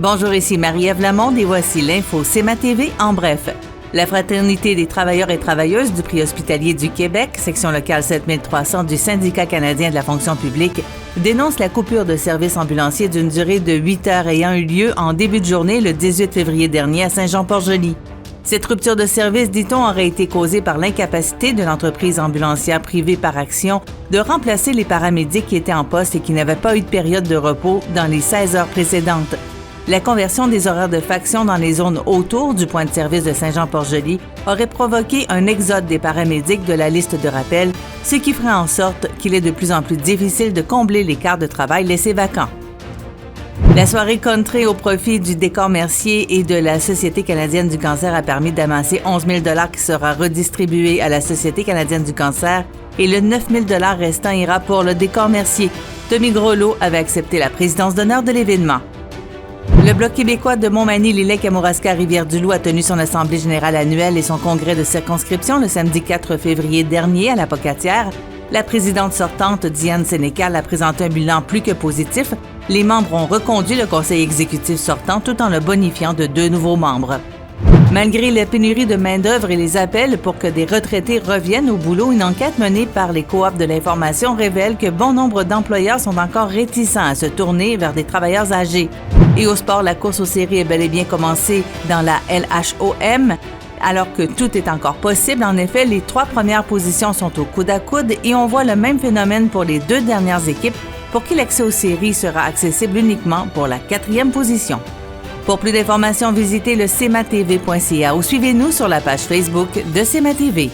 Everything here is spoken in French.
Bonjour, ici Marie-Ève Lamonde et voici l'info CMA TV en bref. La Fraternité des travailleurs et travailleuses du prix hospitalier du Québec, section locale 7300 du Syndicat canadien de la fonction publique, dénonce la coupure de service ambulancier d'une durée de 8 heures ayant eu lieu en début de journée le 18 février dernier à Saint-Jean-Port-Joli. Cette rupture de service, dit-on, aurait été causée par l'incapacité de l'entreprise ambulancière privée Par Action de remplacer les paramédics qui étaient en poste et qui n'avaient pas eu de période de repos dans les 16 heures précédentes. La conversion des horaires de faction dans les zones autour du point de service de Saint-Jean-Port-Joli aurait provoqué un exode des paramédics de la liste de rappel, ce qui ferait en sorte qu'il est de plus en plus difficile de combler les quarts de travail laissés vacants. La soirée country au profit du Décor Mercier et de la Société canadienne du cancer a permis d'amasser 11 000 $ qui sera redistribué à la Société canadienne du cancer et le 9 000 $ restant ira pour le Décor Mercier. Tommy Groslo avait accepté la présidence d'honneur de l'événement. Le Bloc québécois de Montmagny, Lilley, Kamouraska, Rivière-du-Loup a tenu son assemblée générale annuelle et son congrès de circonscription le samedi 4 février dernier à la Pocatière. La présidente sortante, Diane Sénécal, a présenté un bilan plus que positif. Les membres ont reconduit le conseil exécutif sortant tout en le bonifiant de 2 nouveaux membres. Malgré la pénurie de main-d'œuvre et les appels pour que des retraités reviennent au boulot, une enquête menée par les coops de l'information révèle que bon nombre d'employeurs sont encore réticents à se tourner vers des travailleurs âgés. Et au sport, la course aux séries est bel et bien commencée dans la LHOM. Alors que tout est encore possible, en effet, les 3 premières positions sont au coude à coude et on voit le même phénomène pour les 2 dernières équipes pour qui l'accès aux séries sera accessible uniquement pour la 4e position. Pour plus d'informations, visitez le cmatv.ca ou suivez-nous sur la page Facebook de CMA TV.